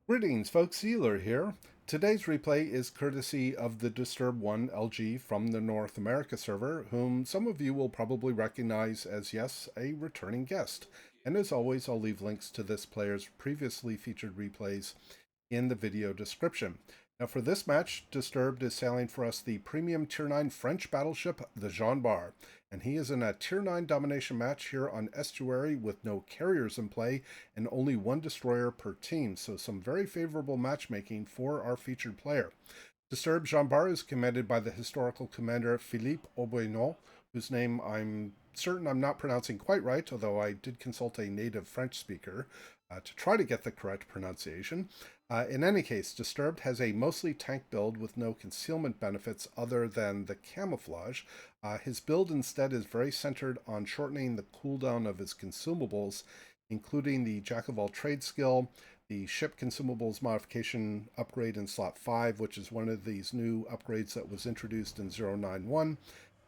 Greetings, folks. Eulair here. Today's replay is courtesy of the Disturb 1 LG from the North America server, whom some of you will probably recognize as, yes, a returning guest. And as always, I'll leave links to this player's previously featured replays in the video description. Now, for this match, Disturbed is sailing for us the premium Tier 9 French battleship, the Jean Bart, and he is in a Tier 9 domination match here on Estuary with no carriers in play and only one destroyer per team, so some very favorable matchmaking for our featured player. Disturbed Jean Bart is commanded by the historical commander Philippe Auboynon, whose name I'm certain I'm not pronouncing quite right, although I did consult a native French speaker to try to get the correct pronunciation. In any case, Disturbed has a mostly tank build with no concealment benefits other than the camouflage. His build instead is very centered on shortening the cooldown of his consumables, including the Jack of all trades skill, the ship consumables modification upgrade in slot 5, which is one of these new upgrades that was introduced in 091,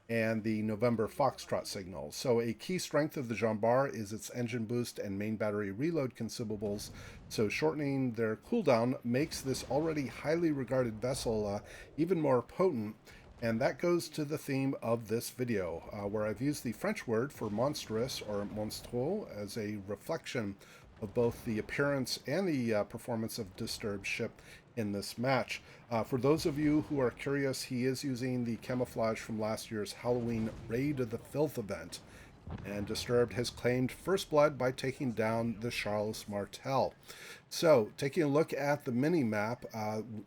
and the November Foxtrot signal. So a key strength of the Jean Bart is its engine boost and main battery reload consumables. So shortening their cooldown makes this already highly regarded vessel even more potent. And that goes to the theme of this video, where I've used the French word for monstrous or monstrueux as a reflection of both the appearance and the performance of Disturbed ship in this match. For those of you who are curious, he is using the camouflage from last year's Halloween Raid of the Filth event, and Disturbed has claimed first blood by taking down the Charles Martel. So, taking a look at the mini map,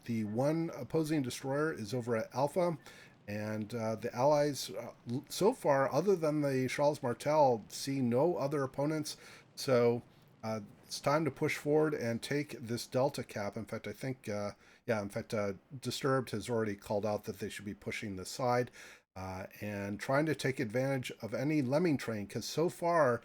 the one opposing destroyer is over at Alpha, and the Allies, so far, other than the Charles Martel, see no other opponents. So, it's time to push forward and take this Delta cap. In fact, I think, Disturbed has already called out that they should be pushing this side and trying to take advantage of any lemming train, because so far,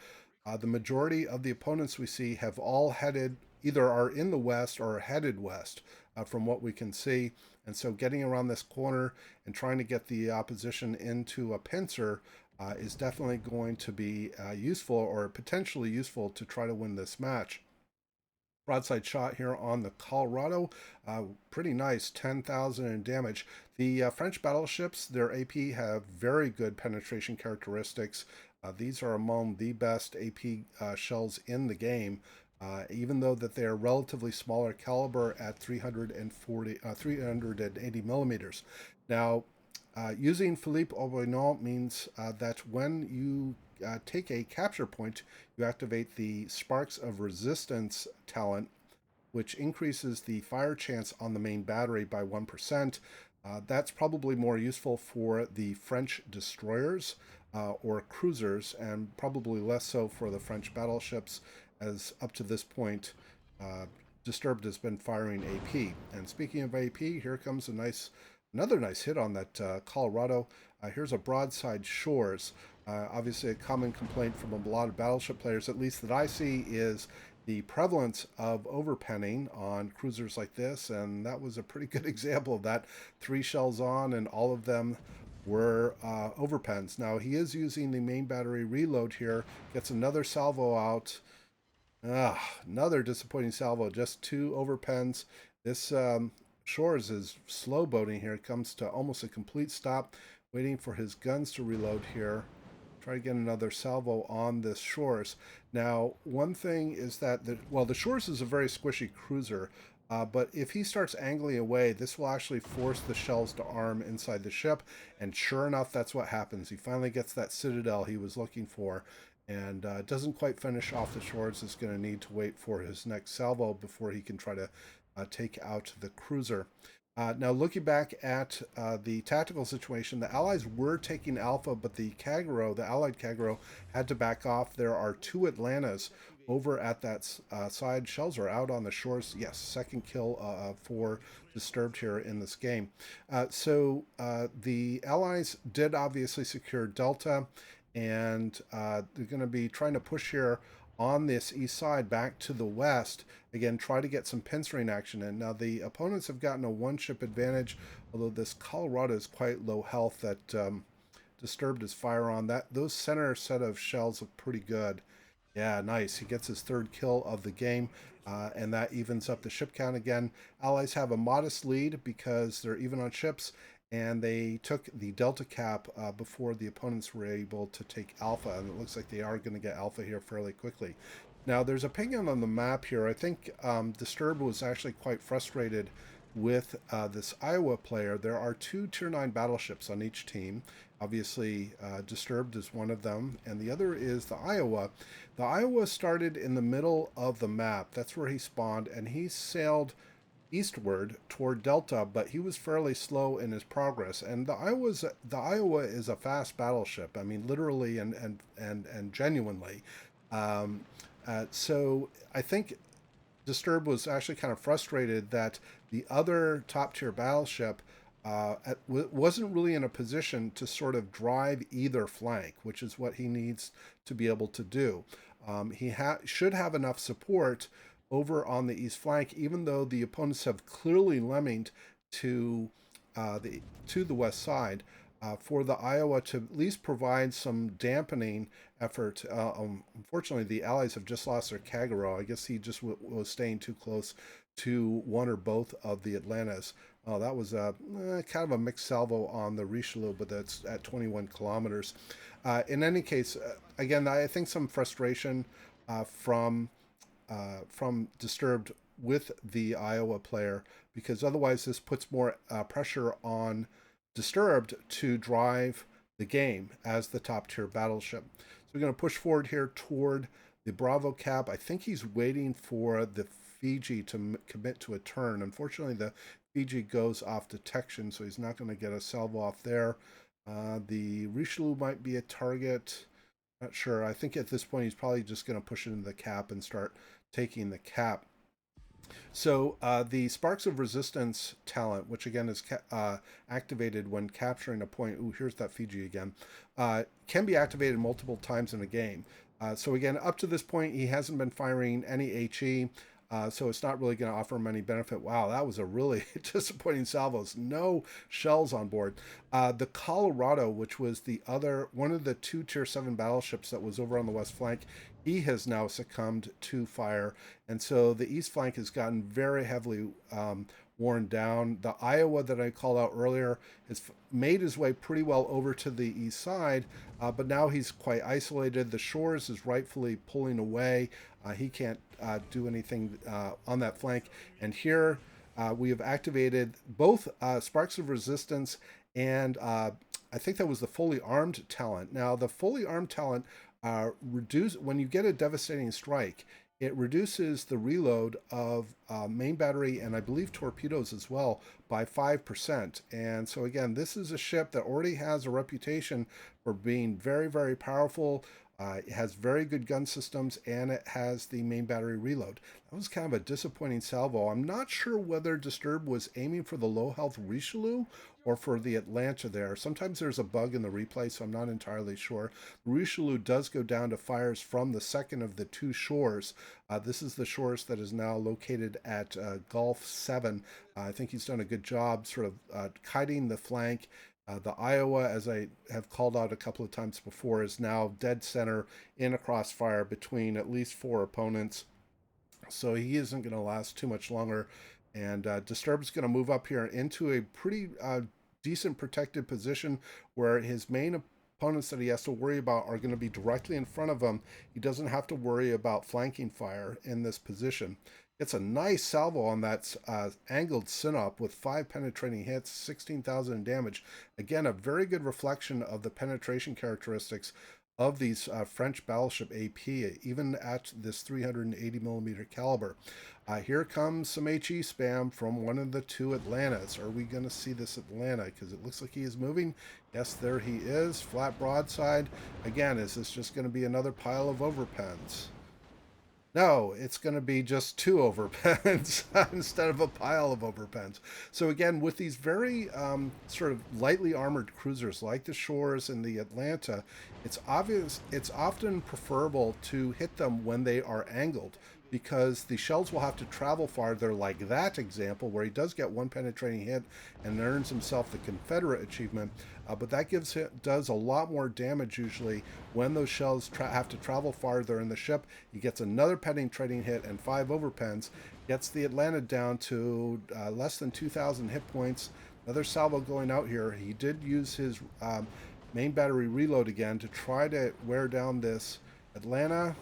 the majority of the opponents we see have all headed, either are in the west or are headed west, from what we can see. And so getting around this corner and trying to get the opposition into a pincer is definitely going to be useful, or potentially useful, to try to win this match. Broadside shot here on the Colorado. Pretty nice, 10,000 in damage. The French battleships, their AP have very good penetration characteristics. These are among the best AP shells in the game, even though that they are relatively smaller caliber at 380 millimeters. Now, using Philippe Auboynon means that when you take a capture point, you activate the Sparks of Resistance talent, which increases the fire chance on the main battery by 1%. That's probably more useful for the French destroyers or cruisers, and probably less so for the French battleships, as up to this point, Disturbed has been firing AP. And speaking of AP, here comes another nice hit on that Colorado. Here's a broadside shores. Obviously, a common complaint from a lot of battleship players, at least that I see, is the prevalence of overpenning on cruisers like this, and that was a pretty good example of that. 3 shells on, and all of them were overpens. Now, he is using the main battery reload here, gets another salvo out. Another disappointing salvo, just 2 overpens. This Shores is slow boating here. It comes to almost a complete stop, waiting for his guns to reload here. Try to get another salvo on this Shores. Now, one thing is that, the Shores is a very squishy cruiser, but if he starts angling away, this will actually force the shells to arm inside the ship, and sure enough, that's what happens. He finally gets that citadel he was looking for, and doesn't quite finish off the Shores. Is going to need to wait for his next salvo before he can try to take out the cruiser. Now, looking back at the tactical situation, the Allies were taking Alpha, but the Allied Kagero, had to back off. There are 2 Atlantas over at that side. Shells are out on the shores. Yes, second kill for Disturbed here in this game. So the Allies did obviously secure Delta, and they're going to be trying to push here on this east side back to the west. Again, try to get some pincering action in. Now, the opponents have gotten a 1-ship advantage, although this Colorado is quite low health. That Disturbed his fire on. Those center set of shells look pretty good. Yeah, nice. He gets his third kill of the game, and that evens up the ship count again. Allies have a modest lead because they're even on ships, and they took the Delta Cap before the opponents were able to take Alpha, and it looks like they are going to get Alpha here fairly quickly. Now, there's a ping on the map here. I think Disturbed was actually quite frustrated with this Iowa player. There are two Tier 9 battleships on each team. Obviously, Disturbed is one of them, and the other is the Iowa. The Iowa started in the middle of the map. That's where he spawned, and he sailed eastward toward Delta, but he was fairly slow in his progress. And the Iowa is a fast battleship. I mean, literally and genuinely. Um, so I think Disturbed was actually kind of frustrated that the other top tier battleship wasn't really in a position to sort of drive either flank, which is what he needs to be able to do. Should have enough support over on the east flank, even though the opponents have clearly lemminged to the west side. For the Iowa to at least provide some dampening effort. Unfortunately, the Allies have just lost their Kagero. I guess he just was staying too close to one or both of the Atlantas. Oh, that was kind of a mixed salvo on the Richelieu, but that's at 21 kilometers. In any case, again, I think some frustration from Disturbed with the Iowa player, because otherwise this puts more pressure on Disturbed to drive the game as the top tier battleship. So we're going to push forward here toward the Bravo Cap. I think he's waiting for the Fiji to commit to a turn. Unfortunately, the Fiji goes off detection, so he's not going to get a salvo off there. The Richelieu might be a target. Not sure. I think at this point he's probably just going to push it into the cap and start taking the cap. So the Sparks of Resistance talent, which again is activated when capturing a point. Ooh, here's that Fiji again. Can be activated multiple times in a game. So again, up to this point, he hasn't been firing any HE. So it's not really going to offer him any benefit. Wow, that was a really disappointing salvos. No shells on board. The Colorado, which was the other one of the two Tier 7 battleships that was over on the west flank, he has now succumbed to fire. And so the east flank has gotten very heavily worn down. The Iowa that I called out earlier has made his way pretty well over to the east side, but now he's quite isolated. The Shores is rightfully pulling away. He can't do anything on that flank. And here we have activated both Sparks of Resistance and I think that was the fully armed talent. Now, the fully armed talent when you get a devastating strike, it reduces the reload of main battery and I believe torpedoes as well by 5%. And so again, this is a ship that already has a reputation for being very, very powerful. It has very good gun systems and it has the main battery reload. That was kind of a disappointing salvo. I'm not sure whether Disturb was aiming for the low health Richelieu or for the Atlanta there. Sometimes there's a bug in the replay, so I'm not entirely sure. The Richelieu does go down to fires from the second of the two shores. This is the shores that is now located at Gulf 7. I think he's done a good job sort of kiting the flank. The Iowa, as I have called out a couple of times before, is now dead center in a crossfire between at least four opponents. So he isn't going to last too much longer. And Disturbed's going to move up here into a pretty decent protected position where his main opponents that he has to worry about are going to be directly in front of him. He doesn't have to worry about flanking fire in this position. It's a nice salvo on that angled Sinop with 5 penetrating hits, 16,000 damage. Again, a very good reflection of the penetration characteristics of these French battleship AP, even at this 380 millimeter caliber. Here comes some HE spam from one of the two Atlantas. Are we going to see this Atlanta? Because it looks like he is moving. Yes, there he is. Flat broadside. Again, is this just going to be another pile of overpens? No, it's going to be just 2 overpens instead of a pile of overpens. So again, with these very sort of lightly armored cruisers like the Shores and the Atlanta, it's obvious it's often preferable to hit them when they are angled because the shells will have to travel farther, like that example where he does get one penetrating hit and earns himself the Confederate achievement. But that does a lot more damage usually when those shells have to travel farther in the ship. He gets another penetrating hit and 5 overpens, gets the Atlanta down to less than 2,000 hit points. Another salvo going out here. He did use his main battery reload again to try to wear down this Atlanta.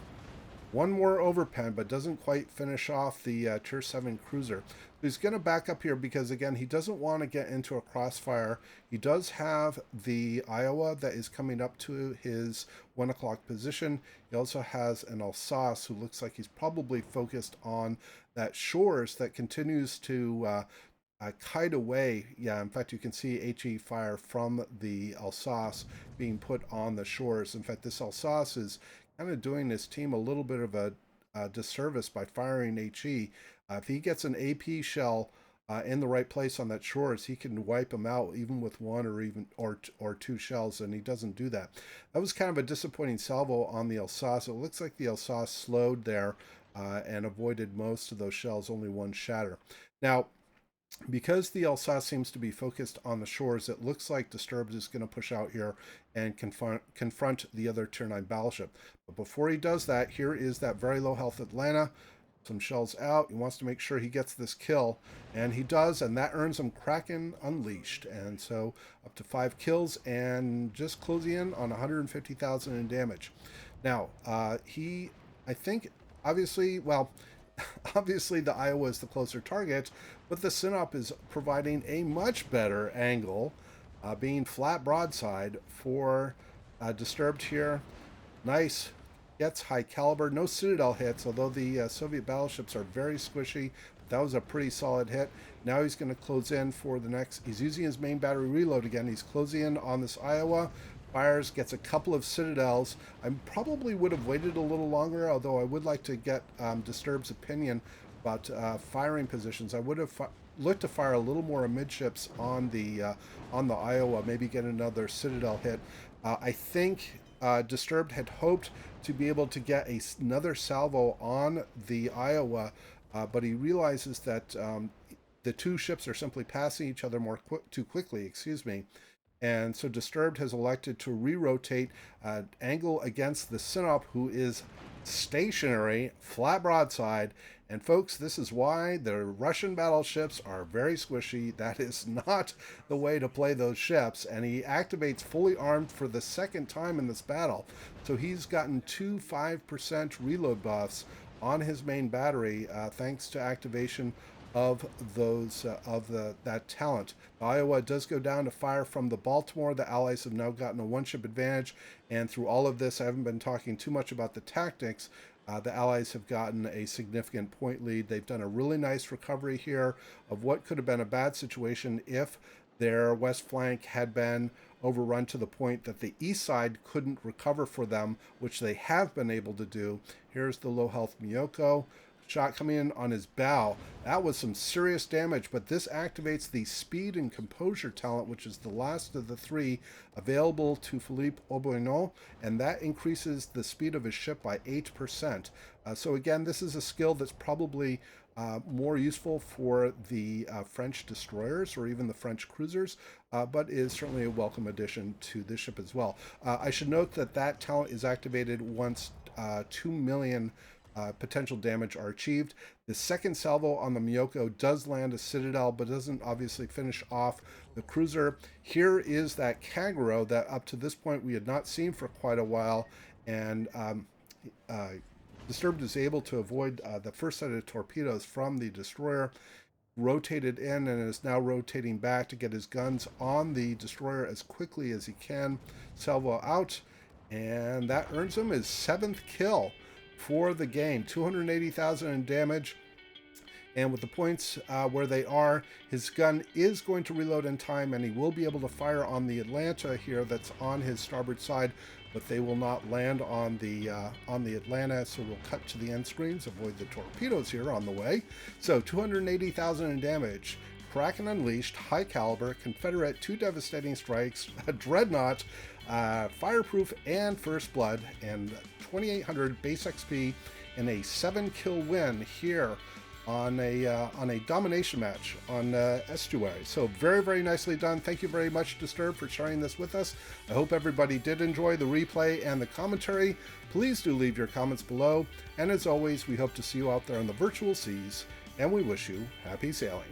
One more overpen, but doesn't quite finish off the Tier 7 cruiser. He's going to back up here because, again, he doesn't want to get into a crossfire. He does have the Iowa that is coming up to his 1 o'clock position. He also has an Alsace who looks like he's probably focused on that shores that continues to kite away. Yeah, in fact, you can see HE fire from the Alsace being put on the shores. In fact, this Alsace is kind of doing his team a little bit of a disservice by firing HE. If he gets an AP shell in the right place on that shores, he can wipe him out even with one or two shells, and he doesn't do that. That was kind of a disappointing salvo on the Alsace. It looks like the Alsace slowed there and avoided most of those shells, only one shatter. Now, because the Alsace seems to be focused on the shores, it looks like Disturbed is going to push out here and confront the other Tier 9 battleship. But before he does that, here is that very low health Atlanta. Some shells out. He wants to make sure he gets this kill, and he does, and that earns him Kraken Unleashed. And so up to 5 kills and just closing in on 150,000 in damage. Now, I think, obviously, well, obviously the Iowa is the closer target, but the Sinop is providing a much better angle, being flat broadside for Disturbed here. Nice. Gets high caliber. No Citadel hits, although the Soviet battleships are very squishy. But that was a pretty solid hit. Now he's going to close in for the next. He's using his main battery reload again. He's closing in on this Iowa. Fires, gets a couple of Citadels. I probably would have waited a little longer, although I would like to get Disturbed's opinion about firing positions. I would have looked to fire a little more amidships on the Iowa, maybe get another Citadel hit. I think Disturbed had hoped to be able to get another salvo on the Iowa, but he realizes that the two ships are simply passing each other too quickly, and so Disturbed has elected to re-rotate, angle against the Sinop, who is stationary, flat broadside. And folks, this is why the Russian battleships are very squishy. That is not the way to play those ships. And he activates fully armed for the second time in this battle. So he's gotten 2 5% reload buffs on his main battery, thanks to activation of those that talent. The Iowa does go down to fire from the Baltimore. The Allies have now gotten a one-ship advantage, and through all of this, I haven't been talking too much about the tactics. The Allies have gotten a significant point lead. They've done a really nice recovery here of what could have been a bad situation if their west flank had been overrun to the point that the east side couldn't recover for them, which they have been able to do. Here's the low health Miyoko. Shot coming in on his bow. That was some serious damage, but this activates the speed and composure talent, which is the last of the 3 available to Philippe Auboynon, and that increases the speed of his ship by 8%. So again, this is a skill that's probably more useful for the French destroyers or even the French cruisers, but is certainly a welcome addition to this ship as well. I should note that that talent is activated once 2 million potential damage are achieved. The second salvo on the Miyoko does land a Citadel, but doesn't obviously finish off the cruiser. Here is that Kagero that up to this point we had not seen for quite a while, and Disturbed is able to avoid the first set of torpedoes from the destroyer, rotated in, and is now rotating back to get his guns on the destroyer as quickly as he can. Salvo out, and that earns him his 7th kill for the game. 280,000 in damage, and with the points where they are, his gun is going to reload in time, and he will be able to fire on the Atlanta here that's on his starboard side, but they will not land on the Atlanta. So we'll cut to the end screens, avoid the torpedoes here on the way. So 280,000 in damage. Kraken Unleashed, high caliber, Confederate, 2 devastating strikes, a dreadnought, fireproof, and first blood, and 2,800 base XP in a 7-kill win here on a domination match on Estuary. So very, very nicely done. Thank you very much, Disturb, for sharing this with us. I hope everybody did enjoy the replay and the commentary. Please do leave your comments below. And as always, we hope to see you out there on the virtual seas, and we wish you happy sailing.